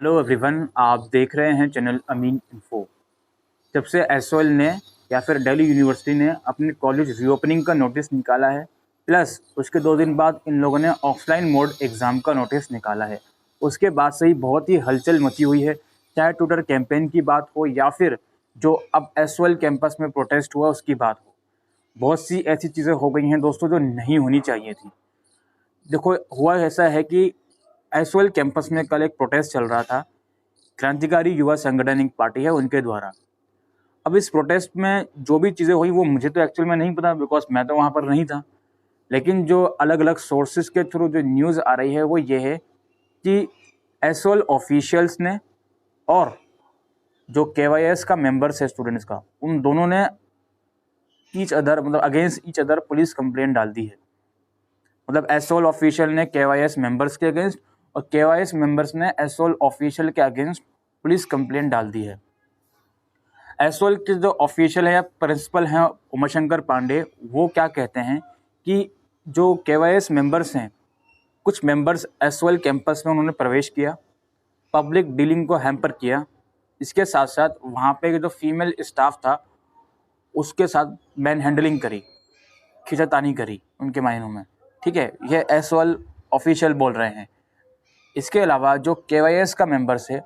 Hello everyone, आप देख रहे हैं चैनल अमीन इन्फो। जब से एसओएल ने या फिर दिल्ली यूनिवर्सिटी ने अपने कॉलेज रीओपनिंग का नोटिस निकाला है, प्लस उसके 2 दिन बाद इन लोगों ने ऑफलाइन मोड एग्ज़ाम का नोटिस निकाला है, उसके बाद से ही बहुत ही हलचल मची हुई है। चाहे ट्विटर कैंपेन की बात हो या फिर जो अब एसओएल कैंपस में प्रोटेस्ट हुआ उसकी बात हो, बहुत सी ऐसी चीज़ें हो गई हैं दोस्तों जो नहीं होनी चाहिए थी। देखो, हुआ ऐसा है कि एसओएल कैंपस में कल एक प्रोटेस्ट चल रहा था। क्रांतिकारी युवा संगठन एक पार्टी है, उनके द्वारा। अब इस प्रोटेस्ट में जो भी चीज़ें हुई वो मुझे तो एक्चुअल में नहीं पता, बिकॉज मैं तो वहाँ पर नहीं था। लेकिन जो अलग अलग सोर्सेज के थ्रू जो न्यूज़ आ रही है वो ये है कि एसओएल ऑफिशियल्स ने और जो केवाईएस का मेंबर्स है स्टूडेंट्स का, उन दोनों ने ईच अदर मतलब against each other police complaint डाल दी है। मतलब एसओएल ऑफिशियल ने केवाईएस मेंबर्स के अगेंस्ट और केवाईएस मेंबर्स ने एसओएल ऑफिशियल के अगेंस्ट पुलिस कंप्लेंट डाल दी है। एसओएल के जो ऑफिशियल है या प्रिंसिपल हैं उमाशंकर पांडे, वो क्या कहते हैं कि जो केवाईएस मेंबर्स हैं, कुछ मेंबर्स एसओएल कैंपस में उन्होंने प्रवेश किया, पब्लिक डीलिंग को हैम्पर किया। इसके साथ साथ वहाँ पे जो फीमेल स्टाफ था उसके साथ मैन हैंडलिंग करी, खींचातानी करी उनके मायनों में। ठीक है, ये एसओएल ऑफिशियल बोल रहे हैं। इसके अलावा जो केवाईएस का मेंबर्स है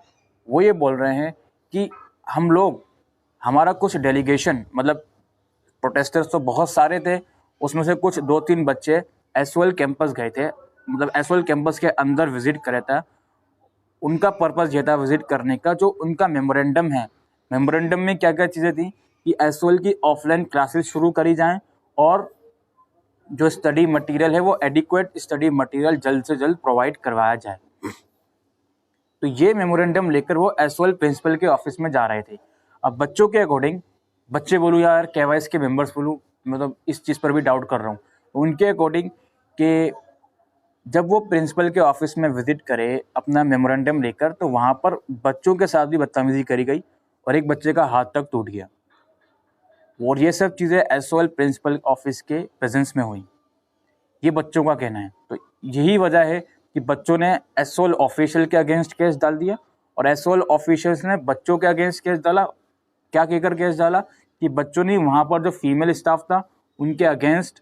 वो ये बोल रहे हैं कि हमारा कुछ डेलीगेशन, मतलब प्रोटेस्टर्स तो बहुत सारे थे, उसमें से कुछ 2-3 बच्चे एसओएल कैंपस गए थे, मतलब एसओएल कैंपस के अंदर विजिट करे था। उनका पर्पस ये था विजिट करने का, जो उनका मेमोरेंडम है, मेमोरेंडम में क्या क्या चीज़ें थी कि एसओएल की ऑफलाइन क्लासेस शुरू करी जाएं और जो स्टडी मटेरियल है वो एडिक्वेट स्टडी मटेरियल जल्द से जल्द प्रोवाइड करवाया जाए। तो ये मेमोरेंडम लेकर वो एसओएल प्रिंसिपल के ऑफिस में जा रहे थे। अब बच्चों के अकॉर्डिंग, बच्चे बोलूँ यार केवाईएस के मेंबर्स बोलूँ, मतलब इस चीज़ पर भी डाउट कर रहा हूँ, उनके अकॉर्डिंग कि जब वो प्रिंसिपल के ऑफिस में विजिट करे अपना मेमोरेंडम लेकर, तो वहाँ पर बच्चों के साथ भी बदतमीजी करी गई और एक बच्चे का हाथ तक टूट गया। और ये सब चीज़ें एसओएल प्रिंसिपल ऑफिस के प्रेजेंस में हुई, ये बच्चों का कहना है। तो यही वजह है कि बच्चों ने एसओएल ऑफिशियल के अगेंस्ट केस डाल दिया और एसओएल ऑफिशियल्स ने बच्चों के अगेंस्ट केस डाला। क्या कहकर केस डाला कि बच्चों ने वहाँ पर जो फीमेल स्टाफ था उनके अगेंस्ट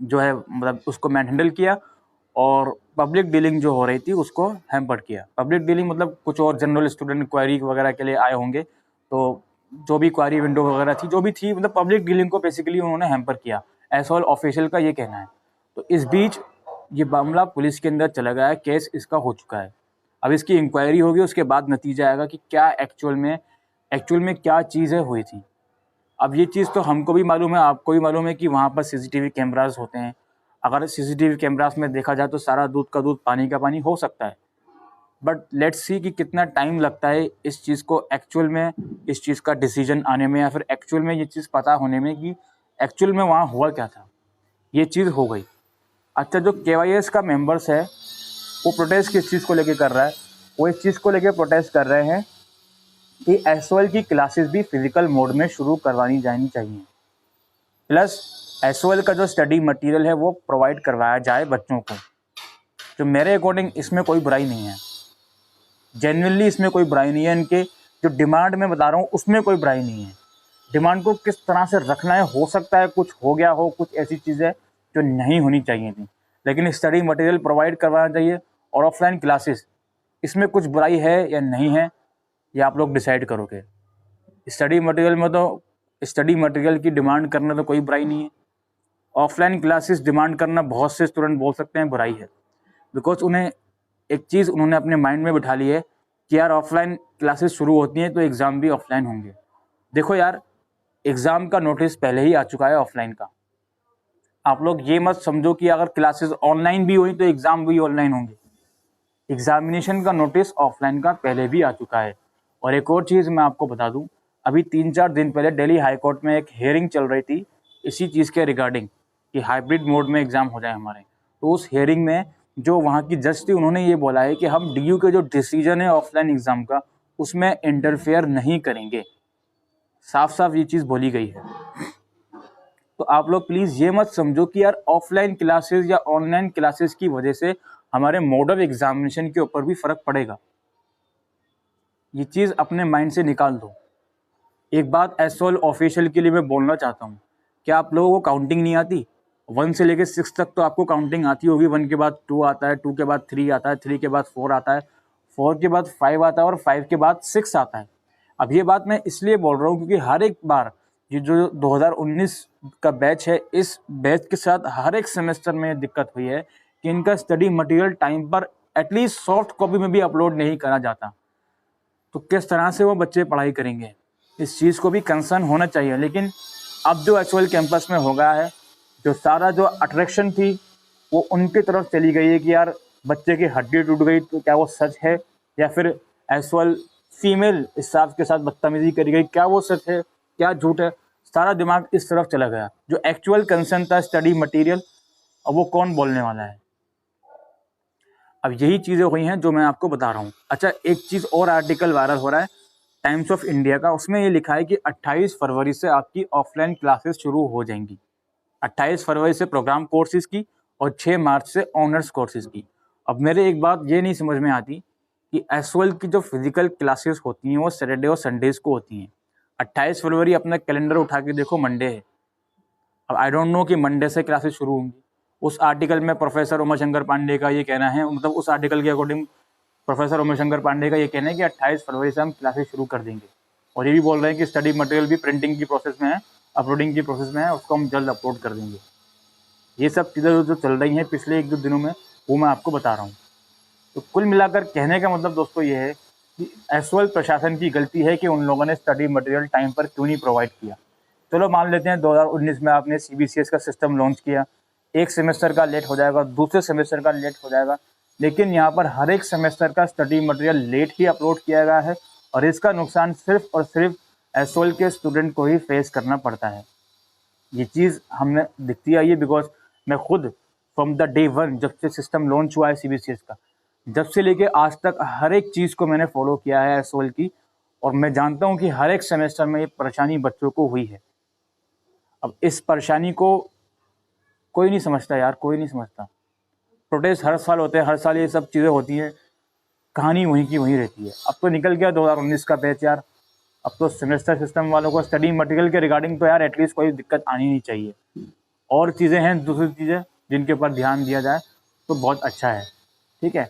जो है मतलब उसको मैन हैंडल किया और पब्लिक डीलिंग जो हो रही थी उसको हैम्पर किया। पब्लिक डीलिंग मतलब कुछ और जनरल स्टूडेंट क्वेरी वगैरह के लिए आए होंगे, तो जो भी क्वेरी विंडो वगैरह थी जो भी थी, मतलब पब्लिक डीलिंग को बेसिकली उन्होंने हैम्पर किया, एसओएल ऑफिशियल का ये कहना है। तो इस बीच ये मामला पुलिस के अंदर चला गया है, केस इसका हो चुका है। अब इसकी इंक्वायरी होगी, उसके बाद नतीजा आएगा कि क्या एक्चुअल में क्या चीज़ें हुई थी। अब ये चीज़ तो हमको भी मालूम है, आपको भी मालूम है कि वहाँ पर सीसीटीवी कैमरास होते हैं। अगर सीसीटीवी कैमरास में देखा जाए तो सारा दूध का दूध पानी का पानी हो सकता है, बट लेट्स सी कि कितना टाइम लगता है इस चीज़ को एक्चुअल में, इस चीज़ का डिसीजन आने में या फिर एक्चुअल में ये चीज़ पता होने में कि एक्चुअल में वहाँ हुआ क्या था। ये चीज़ हो गई। अच्छा, जो केवाईएस का मेंबर्स है वो प्रोटेस्ट किस चीज़ को लेके कर रहा है, वो इस चीज़ को लेके प्रोटेस्ट कर रहे हैं कि एसओएल की क्लासेस भी फिजिकल मोड में शुरू करवानी जानी चाहिए, प्लस एसओएल का जो स्टडी मटेरियल है वो प्रोवाइड करवाया जाए बच्चों को। जो मेरे अकॉर्डिंग इसमें कोई बुराई नहीं है, जेन्युइनली इसमें कोई बुराई नहीं है। इनके जो डिमांड मैं बता रहा हूँ उसमें कोई बुराई नहीं है। डिमांड को किस तरह से रखना है, हो सकता है कुछ हो गया हो, कुछ ऐसी चीज़ें जो नहीं होनी चाहिए थी, लेकिन स्टडी मटेरियल प्रोवाइड करवाना चाहिए और ऑफलाइन क्लासेस, इसमें कुछ बुराई है या नहीं है ये आप लोग डिसाइड करोगे। स्टडी मटेरियल में तो स्टडी मटेरियल की डिमांड करना तो कोई बुराई नहीं है। ऑफलाइन क्लासेस डिमांड करना बहुत से स्टूडेंट बोल सकते हैं बुराई है, बिकॉज उन्हें एक चीज़ उन्होंने अपने माइंड में बिठा ली है कि यार ऑफलाइन क्लासेस शुरू होती हैं तो एग्ज़ाम भी ऑफलाइन होंगे। देखो यार, एग्ज़ाम का नोटिस पहले ही आ चुका है ऑफलाइन का। आप लोग ये मत समझो कि अगर क्लासेस ऑनलाइन भी हुई तो एग्ज़ाम भी ऑनलाइन होंगे। एग्जामिनेशन का नोटिस ऑफलाइन का पहले भी आ चुका है। और एक और चीज़ मैं आपको बता दूं, अभी 3-4 दिन पहले दिल्ली हाई कोर्ट में एक हियरिंग चल रही थी इसी चीज़ के रिगार्डिंग कि हाइब्रिड मोड में एग्ज़ाम हो जाए हमारे। तो उस हियरिंग में जो वहाँ की जज थी उन्होंने ये बोला है कि हम डीयू के जो डिसीजन है ऑफलाइन एग्ज़ाम का उसमें इंटरफेयर नहीं करेंगे। साफ साफ ये चीज़ बोली गई है। तो आप लोग प्लीज़ ये मत समझो कि यार ऑफलाइन क्लासेस या ऑनलाइन क्लासेस की वजह से हमारे मोड ऑफ एग्जामिनेशन के ऊपर भी फ़र्क पड़ेगा। ये चीज़ अपने माइंड से निकाल दो। एक बात एसओएल ऑफिशियल के लिए मैं बोलना चाहता हूँ, क्या आप लोगों को काउंटिंग नहीं आती? 1 से लेकर 6 तक तो आपको काउंटिंग आती होगी। 1 के बाद 2 आता है, 2 के बाद 3 आता है, 3 के बाद 4 आता है, 4 के बाद 5 आता है और 5 के बाद 6 आता है। अब ये बात मैं इसलिए बोल रहा हूँ क्योंकि हर एक बार ये जो 2019 का बैच है, इस बैच के साथ हर एक सेमेस्टर में दिक्कत हुई है कि इनका स्टडी मटेरियल टाइम पर एटलीस्ट सॉफ्ट कॉपी में भी अपलोड नहीं करा जाता। तो किस तरह से वो बच्चे पढ़ाई करेंगे, इस चीज़ को भी कंसर्न होना चाहिए। लेकिन अब जो एसओएल कैंपस में हो गया है, जो सारा जो अट्रैक्शन थी वो उनकी तरफ चली गई है कि यार बच्चे की हड्डी टूट गई, तो क्या वो सच है? या फिर एसओएल फीमेल स्टाफ के साथ बदतमीजी करी गई, क्या वो सच है क्या झूठ है? सारा दिमाग इस तरफ चला गया। जो एक्चुअल कंसर्न था स्टडी मटेरियल, अब वो कौन बोलने वाला है? अब यही चीज़ें हुई हैं जो मैं आपको बता रहा हूँ। अच्छा, एक चीज़ और आर्टिकल वायरल हो रहा है टाइम्स ऑफ इंडिया का, उसमें ये लिखा है कि 28 फरवरी से आपकी ऑफलाइन क्लासेस शुरू हो जाएंगी। 28 फरवरी से प्रोग्राम कोर्सेज की और 6 मार्च से ऑनर्स कोर्सेज की। अब मेरे एक बात ये नहीं समझ में आती कि एसओएल की जो फिजिकल क्लासेस होती हैं वो सैटरडे और संडेज को होती हैं। 28 फरवरी अपना कैलेंडर उठा के देखो, मंडे है। अब आई डोंट नो कि मंडे से क्लासेस शुरू होंगी। उस आर्टिकल में प्रोफेसर उमाशंकर पांडे का ये कहना है, मतलब उस आर्टिकल के अकॉर्डिंग प्रोफेसर उमाशंकर पांडे का ये कहना है कि 28 फरवरी से हम क्लासेस शुरू कर देंगे। और ये भी बोल रहे हैं कि स्टडी मटेरियल भी प्रिंटिंग की प्रोसेस में है, अपलोडिंग की प्रोसेस में है, उसको हम जल्द अपलोड कर देंगे। ये सब चीज़ें जो चल रही हैं पिछले 1-2 दिनों में, वो मैं आपको बता रहा हूँ। तो कुल मिलाकर कहने का मतलब दोस्तों ये है कि एसओएल प्रशासन की गलती है कि उन लोगों ने स्टडी मटेरियल टाइम पर क्यों नहीं प्रोवाइड किया। चलो मान लेते हैं 2019 में आपने सीबीसीएस का सिस्टम लॉन्च किया, एक सेमेस्टर का लेट हो जाएगा, दूसरे सेमेस्टर का लेट हो जाएगा, लेकिन यहाँ पर हर एक सेमेस्टर का स्टडी मटेरियल लेट ही अपलोड किया गया है और इसका नुकसान सिर्फ और सिर्फ एसओएल के स्टूडेंट को ही फेस करना पड़ता है। ये चीज़ हमें दिखती आई है बिकॉज मैं खुद फ्रॉम द डे 1 जब से सिस्टम लॉन्च हुआ है सीबीसीएस का, जब से लेके आज तक हर एक चीज़ को मैंने फॉलो किया है एसओएल की, और मैं जानता हूँ कि हर एक सेमेस्टर में ये परेशानी बच्चों को हुई है। अब इस परेशानी को कोई नहीं समझता यार, कोई नहीं समझता। प्रोटेस्ट हर साल होते हैं, हर साल ये सब चीज़ें होती हैं, कहानी वहीं की वहीं रहती है। अब तो निकल गया 2019 का बैच यार, अब तो सेमेस्टर सिस्टम वालों को स्टडी मटेरियल के रिगार्डिंग तो यार एटलीस्ट कोई दिक्कत आनी नहीं चाहिए। और चीज़ें हैं, दूसरी चीज़ें जिनके ऊपर ध्यान दिया जाए तो बहुत अच्छा है, ठीक है।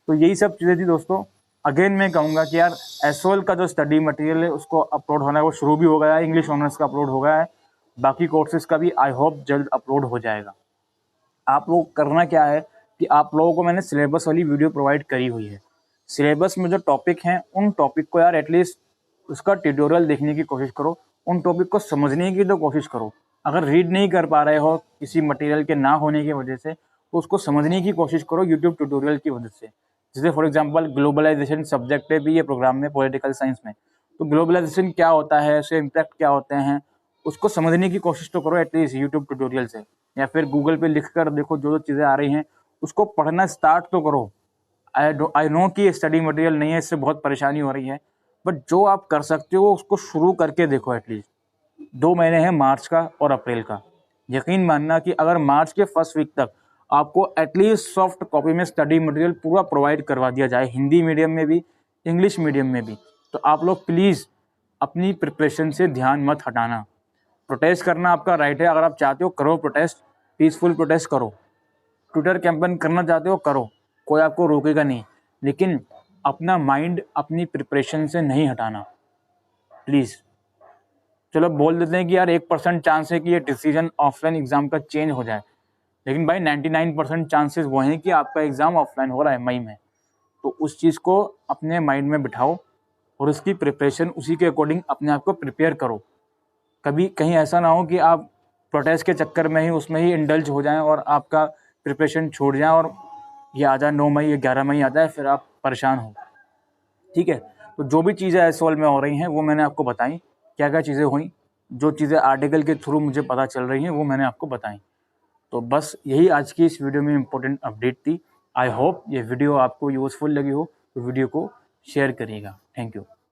तो यही सब चीज़ें थी दोस्तों। अगेन मैं कहूँगा कि यार एसओएल का जो स्टडी मटेरियल है उसको अपलोड होना है, वो शुरू भी हो गया है, इंग्लिश ऑनर्स का अपलोड हो गया है, बाकी कोर्सेज़ का भी आई होप जल्द अपलोड हो जाएगा। आप लोग करना क्या है कि आप लोगों को मैंने सिलेबस वाली वीडियो प्रोवाइड करी हुई है। सिलेबस में जो टॉपिक हैं उन टॉपिक को यार एटलीस्ट उसका ट्यूटोरियल देखने की कोशिश करो, उन टॉपिक को समझने की तो कोशिश करो। अगर रीड नहीं कर पा रहे हो किसी मटेरियल के ना होने की वजह से, तो उसको समझने की कोशिश करो यूट्यूब ट्यूटोरियल की वजह से। जैसे फॉर एग्जांपल ग्लोबलाइजेशन सब्जेक्ट है भी ये प्रोग्राम में, पॉलिटिकल साइंस में, तो ग्लोबलाइजेशन क्या होता है, उसके इम्पैक्ट क्या होते हैं, उसको समझने की कोशिश तो करो एटलीस्ट यूट्यूब ट्यूटोरियल से, या फिर गूगल पे लिख कर देखो, जो जो चीज़ें आ रही हैं उसको पढ़ना स्टार्ट तो करो। आई नो कि स्टडी मटेरियल नहीं है, इससे बहुत परेशानी हो रही है, बट जो आप कर सकते हो उसको शुरू करके देखो। एटलीस्ट 2 महीने हैं, मार्च का और अप्रैल का। यकीन मानना कि अगर मार्च के फर्स्ट वीक तक आपको एटलीस्ट सॉफ्ट कॉपी में स्टडी मटेरियल पूरा प्रोवाइड करवा दिया जाए, हिंदी मीडियम में भी, इंग्लिश मीडियम में भी, तो आप लोग प्लीज़ अपनी प्रिपरेशन से ध्यान मत हटाना। प्रोटेस्ट करना आपका राइट है, अगर आप चाहते हो करो प्रोटेस्ट, पीसफुल प्रोटेस्ट करो। ट्विटर कैंपेन करना चाहते हो करो, कोई आपको रोकेगा नहीं, लेकिन अपना माइंड अपनी प्रिपरेशन से नहीं हटाना प्लीज़। चलो बोल देते हैं कि यार 1% चांस है कि ये डिसीजन ऑफलाइन एग्ज़ाम का चेंज हो जाए, लेकिन भाई 99% चांसेस वो हैं कि आपका एग्ज़ाम ऑफलाइन हो रहा है मई में। तो उस चीज़ को अपने माइंड में बिठाओ और उसकी प्रिपरेशन उसी के अकॉर्डिंग अपने आप को प्रिपेयर करो। कभी कहीं ऐसा ना हो कि आप प्रोटेस्ट के चक्कर में ही उसमें ही इंडल्ज हो जाएं और आपका प्रिपरेशन छूट जाए और ये आ जाए 9 मई या 11 मई आ जाए, फिर आप परेशान हो, ठीक है। तो जो भी चीज़ें एसओएल में हो रही हैं वो मैंने आपको बताई, क्या क्या चीज़ें हुई, जो चीज़ें आर्टिकल के थ्रू मुझे पता चल रही हैं वो मैंने आपको बताई। तो बस यही आज की इस वीडियो में इम्पोर्टेंट अपडेट थी। आई होप ये वीडियो आपको यूज़फुल लगी हो, तो वीडियो को शेयर करिएगा। Thank you.